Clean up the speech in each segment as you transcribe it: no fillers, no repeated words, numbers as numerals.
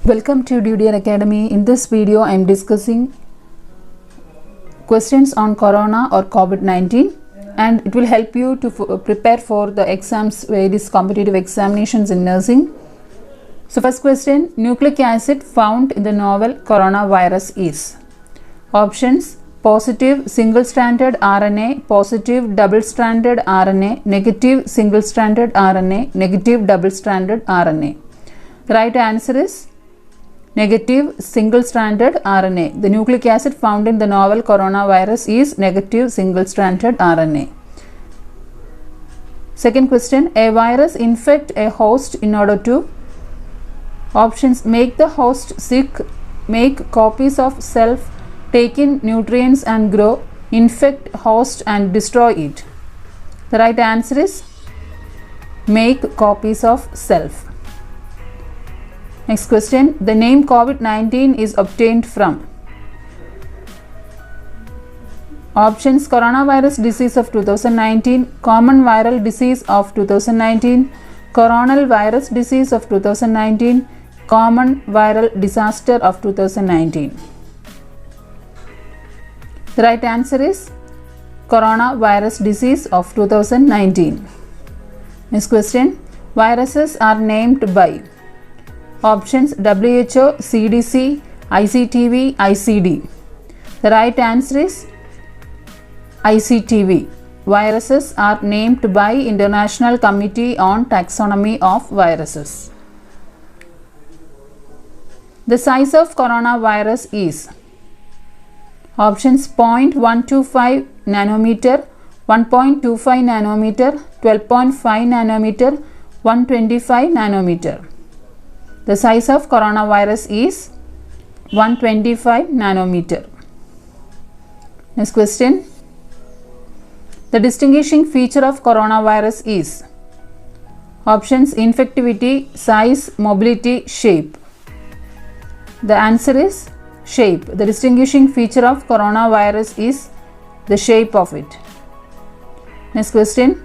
Welcome to DDR Academy. In this video, I am discussing questions on Corona or COVID-19, and it will help you to prepare for the exams, various competitive examinations in nursing. So first question, nucleic acid found in the novel coronavirus is options: positive single-stranded RNA, positive double-stranded RNA, negative single-stranded RNA, negative double-stranded RNA. The right answer is negative single-stranded RNA. The nucleic acid found in the novel coronavirus is negative single-stranded RNA. Second question, a virus infect a host in order to options: make the host sick, make copies of self, take in nutrients and grow, infect host and destroy it. The right answer is make copies of self. Next question, the name COVID-19 is obtained from options: coronavirus disease of 2019, common viral disease of 2019, coronal virus disease of 2019, common viral disaster of 2019. The right answer is coronavirus disease of 2019. Next question, viruses are named by options: WHO, CDC, ICTV, ICD. The right answer is ICTV. Viruses are named by International Committee on Taxonomy of Viruses. The size of coronavirus is options: 0.125 nanometer, 1.25 nanometer, 12.5 nanometer, 125 nanometer. The size of coronavirus is 125 nanometer. Next question, the distinguishing feature of coronavirus is options: infectivity, size, mobility, shape. The answer is shape. The distinguishing feature of coronavirus is the shape of it. Next question,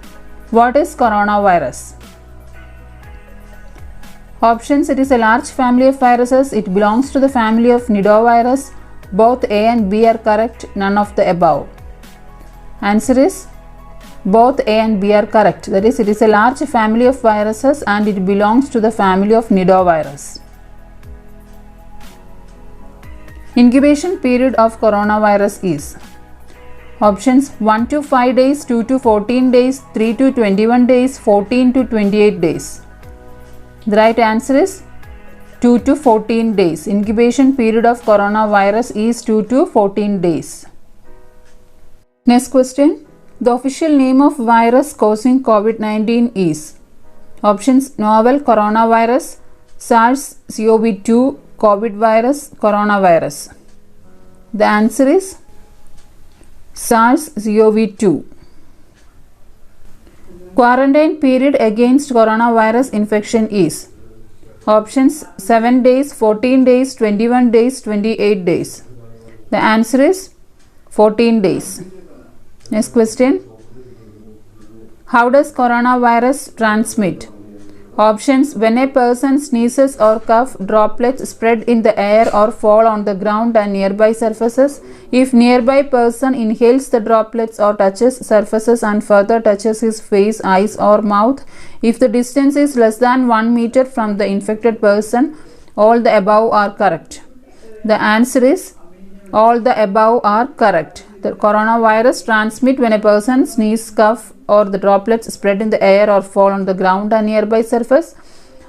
what is coronavirus? Options: it is a large family of viruses. It belongs to the family of nidovirus. Both A and B are correct. None of the above. Answer is both A and B are correct. That is, it is a large family of viruses and it belongs to the family of nidovirus. Incubation period of coronavirus is options: 1 to 5 days, 2 to 14 days, 3 to 21 days, 14 to 28 days. The right answer is 2 to 14 days. Incubation period of coronavirus is 2 to 14 days. Next question, the official name of virus causing COVID-19 is options: novel coronavirus, SARS-CoV-2, COVID virus, coronavirus. The answer is SARS-CoV-2. Quarantine period against coronavirus infection is options: 7 days, 14 days, 21 days, 28 days. The answer is 14 days. Next question, how does coronavirus transmit? Options: when a person sneezes or cough, droplets spread in the air or fall on the ground and nearby surfaces. If nearby person inhales the droplets or touches surfaces and further touches his face, eyes or mouth. If the distance is less than 1 meter from the infected person. All the above are correct. The answer is all the above are correct. The coronavirus transmit when a person sneezes, cough or the droplets spread in the air or fall on the ground and nearby surface,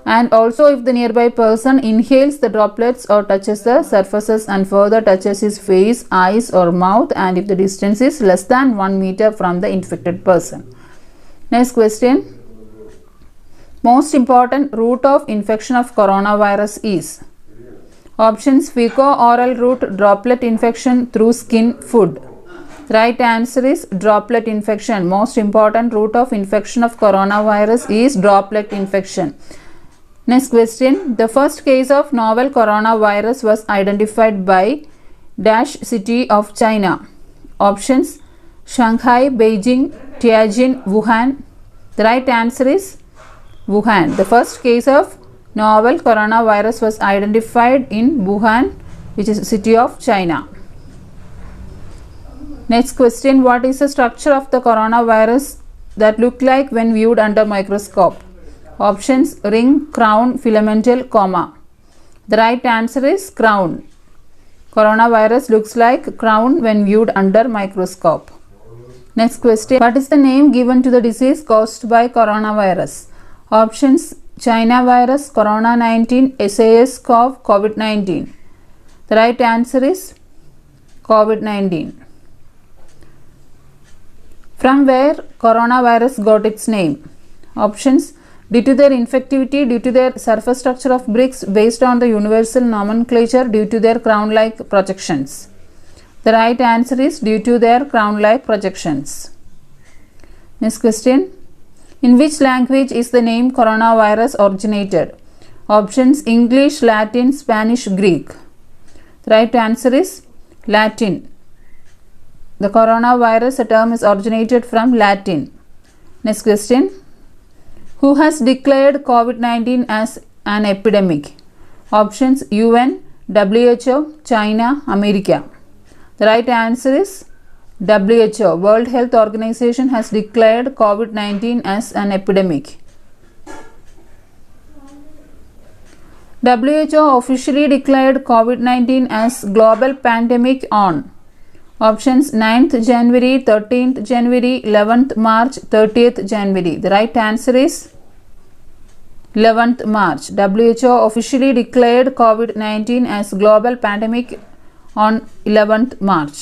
and also if the nearby person inhales the droplets or touches the surfaces and further touches his face, eyes or mouth, and if the distance is less than 1 meter from the infected person. Next question, most important route of infection of coronavirus is options: fecal-oral route, droplet infection through skin, food. Right answer is droplet infection. Most important route of infection of coronavirus is droplet infection. Next question, the first case of novel coronavirus was identified by dash city of China. Options: Shanghai, Beijing, Tianjin, Wuhan. The right answer is Wuhan. The first case of novel coronavirus was identified in Wuhan, which is a city of China. Next question, what is the structure of the coronavirus that look like when viewed under microscope? Options: ring, crown, filamental, comma. The right answer is crown. Coronavirus looks like crown when viewed under microscope. Next question, what is the name given to the disease caused by coronavirus? Options: China virus, Corona 19, SARS-CoV, COVID-19. The right answer is COVID-19. From where coronavirus got its name? Options: due to their infectivity, due to their surface structure of bricks, based on the universal nomenclature, due to their crown-like projections. The right answer is due to their crown-like projections. Next question, in which language is the name coronavirus originated? Options: English, Latin, Spanish, Greek. The right answer is Latin. The coronavirus term is originated from Latin. Next question, who has declared COVID-19 as an epidemic? Options: UN, WHO, China, America. The right answer is WHO. World Health Organization has declared COVID-19 as an epidemic. WHO officially declared COVID-19 as global pandemic on options: 9th January, 13th January, 11th March, 30th January. The right answer is 11th March. WHO officially declared COVID-19 as global pandemic on 11th March.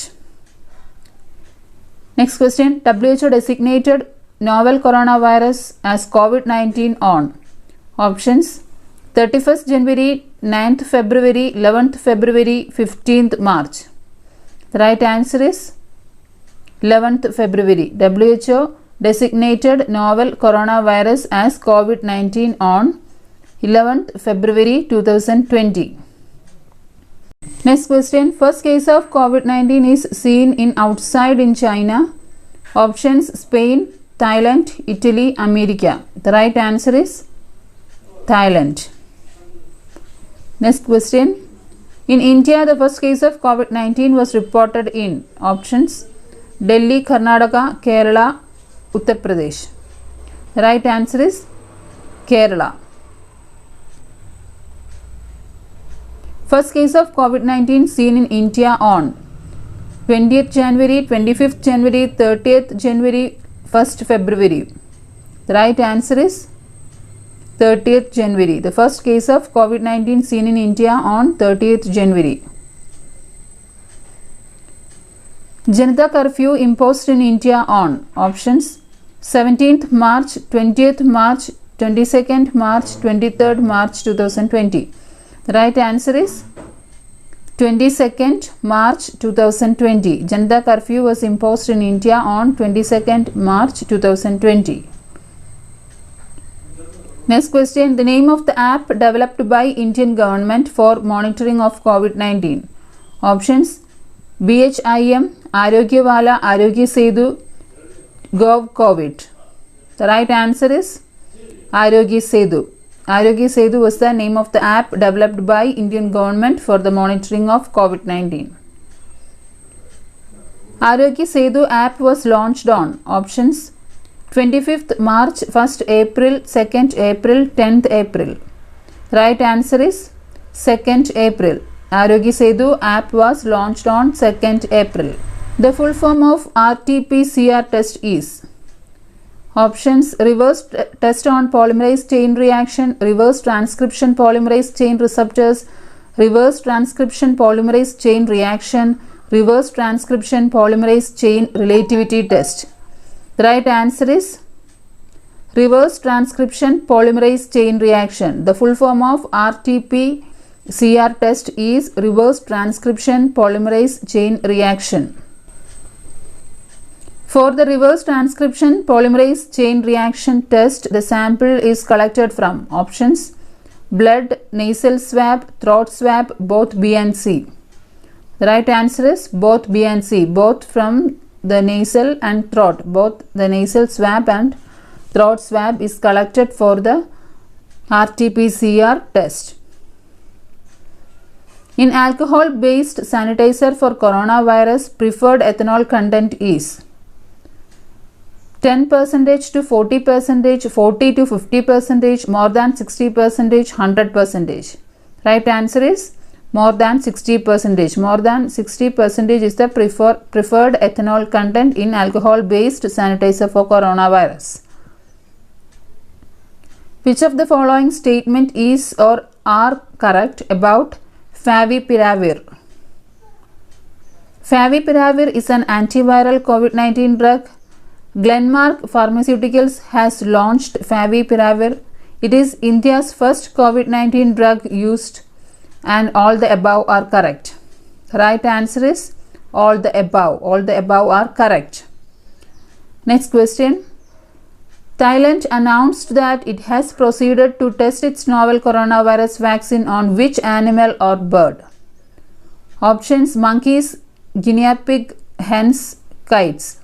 Next question, WHO designated novel coronavirus as COVID-19 on options: 31st January, 9th February, 11th February, 15th March. The right answer is 11th February. WHO designated novel coronavirus as COVID-19 on 11th February 2020. Next question, first case of COVID-19 is seen in outside in China. Options: Spain, Thailand, Italy, America. The right answer is Thailand. Next question, in India, the first case of COVID-19 was reported in options: Delhi, Karnataka, Kerala, Uttar Pradesh. The right answer is Kerala. First case of COVID-19 seen in India on 20th January, 25th January, 30th January, 1st February. The right answer is 30th January. The first case of COVID-19 seen in India on 30th January. Janata curfew imposed in India on options: 17th March, 20th March, 22nd March, 23rd March 2020. The right answer is 22nd March 2020. Janata curfew was imposed in India on 22nd March 2020. Next question, the name of the app developed by Indian government for monitoring of COVID-19. Options: BHIM, Arogyawala, Arogya Setu, GovCovid. The right answer is Arogya Setu. Arogya Setu was the name of the app developed by Indian government for the monitoring of COVID-19. Arogya Setu app was launched on options: 25th March, 1st April, 2nd April, 10th April. Right answer is 2nd April. Arogya Setu app was launched on 2nd April. The full form of RT-PCR test is options: reverse test on polymerase chain reaction, reverse transcription polymerase chain receptors, reverse transcription polymerase chain reaction, reverse transcription polymerase chain relativity test. The right answer is reverse transcription polymerase chain reaction. The full form of RT-PCR test is reverse transcription polymerase chain reaction. For the reverse transcription polymerase chain reaction test, the sample is collected from options: blood, nasal swab, throat swab, both B and C. The right answer is both B and C, both from the nasal and throat. Both the nasal swab and throat swab is collected for the RT-PCR test. In alcohol-based sanitizer for coronavirus, preferred ethanol content is 10% to 40%, 40 to 50%, more than 60%, 100%. Right answer is more than 60%. More than 60% is the preferred ethanol content in alcohol-based sanitizer for coronavirus. Which of the following statement is or are correct about Favipiravir? Favipiravir is an antiviral COVID-19 drug. Glenmark Pharmaceuticals has launched Favipiravir. It is India's first COVID-19 drug used, and all the above are correct. Right answer is all the above. All the above are correct. Next question. Thailand announced that it has proceeded to test its novel coronavirus vaccine on which animal or bird? Options: monkeys, guinea pig, hens, kites.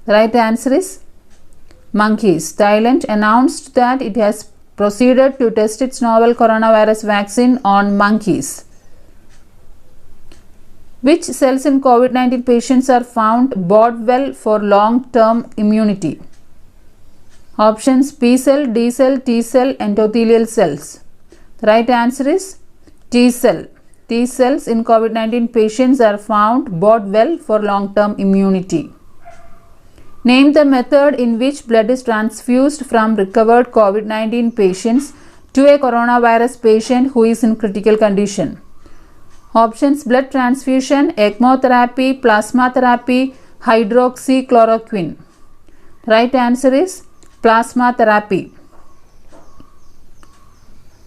The right answer is monkeys. Thailand announced that it has proceeded to test its novel coronavirus vaccine on monkeys. Which cells in COVID-19 patients are found bode well for long-term immunity? Options: P cell, D cell, T cell, endothelial cells. The right answer is T cell. T cells in COVID-19 patients are found bode well for long-term immunity. Name the method in which blood is transfused from recovered COVID-19 patients to a coronavirus patient who is in critical condition. Options: blood transfusion, ECMO therapy, plasma therapy, hydroxychloroquine. Right answer is plasma therapy.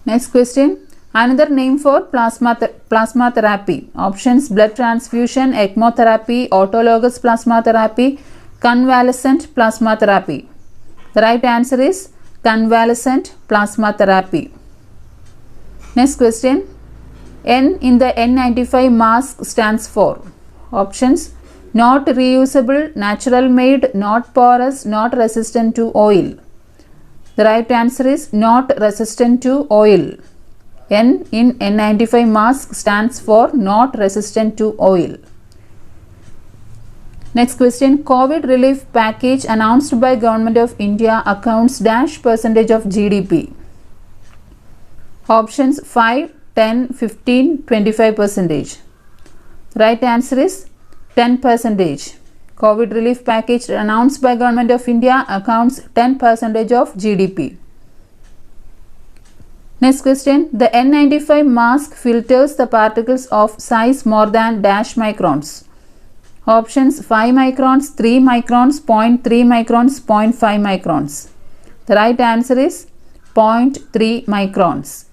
Next question. Another name for plasma therapy. Options: blood transfusion, ECMO therapy, autologous plasma therapy, convalescent plasma therapy. The right answer is convalescent plasma therapy. Next question. N in the N95 mask stands for? Options: not reusable, natural made, not porous, not resistant to oil. The right answer is not resistant to oil. N in N95 mask stands for not resistant to oil. Next question. COVID relief package announced by Government of India accounts dash percentage of GDP. Options: 5, 10, 15, 25%. Right answer is 10%. COVID relief package announced by Government of India accounts 10% of GDP. Next question. The N95 mask filters the particles of size more than dash microns. Options: 5 microns, 3 microns, 0.3 microns, 0.5 microns. The right answer is 0.3 microns.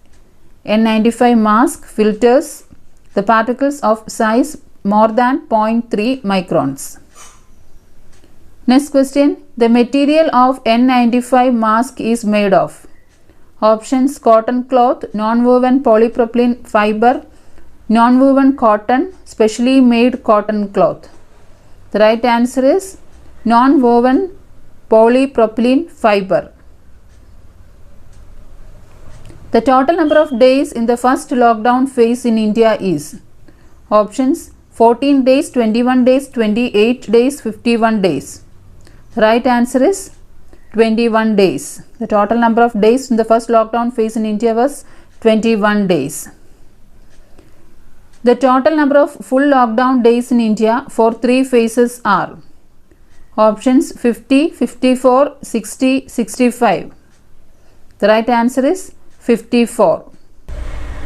N95 mask filters the particles of size more than 0.3 microns. Next question. The material of N95 mask is made of? Options: cotton cloth, non-woven polypropylene fiber, non-woven cotton, specially made cotton cloth. The right answer is non-woven polypropylene fiber. The total number of days in the first lockdown phase in India is? Options: 14 days, 21 days, 28 days, 51 days. The right answer is 21 days. The total number of days in the first lockdown phase in India was 21 days. The total number of full lockdown days in India for 3 phases are? Options: 50, 54, 60, 65. The right answer is 54.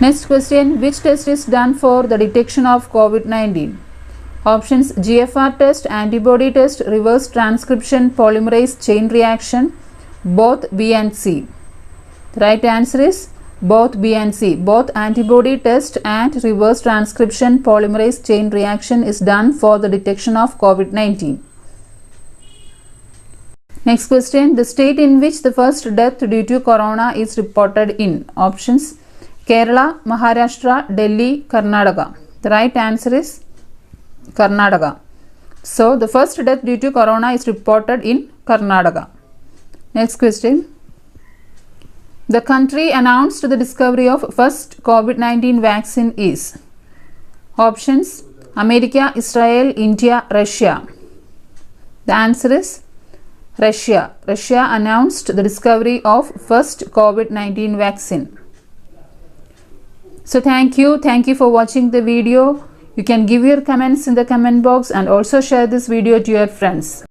Next question. Which test is done for the detection of COVID-19? Options: GFR test, antibody test, reverse transcription polymerase chain reaction, both B and C. The right answer is both B and C. Both antibody test and reverse transcription polymerase chain reaction is done for the detection of COVID-19. Next question. The state in which the first death due to corona is reported in? Options: Kerala, Maharashtra, Delhi, Karnataka. The right answer is Karnataka. So the first death due to corona is reported in Karnataka. Next question. The country announced the discovery of first COVID-19 vaccine is. Options: America, Israel, India, Russia. The answer is Russia. Russia announced the discovery of first COVID-19 vaccine. So thank you for watching the video. You can give your comments in the comment box and also share this video to your friends.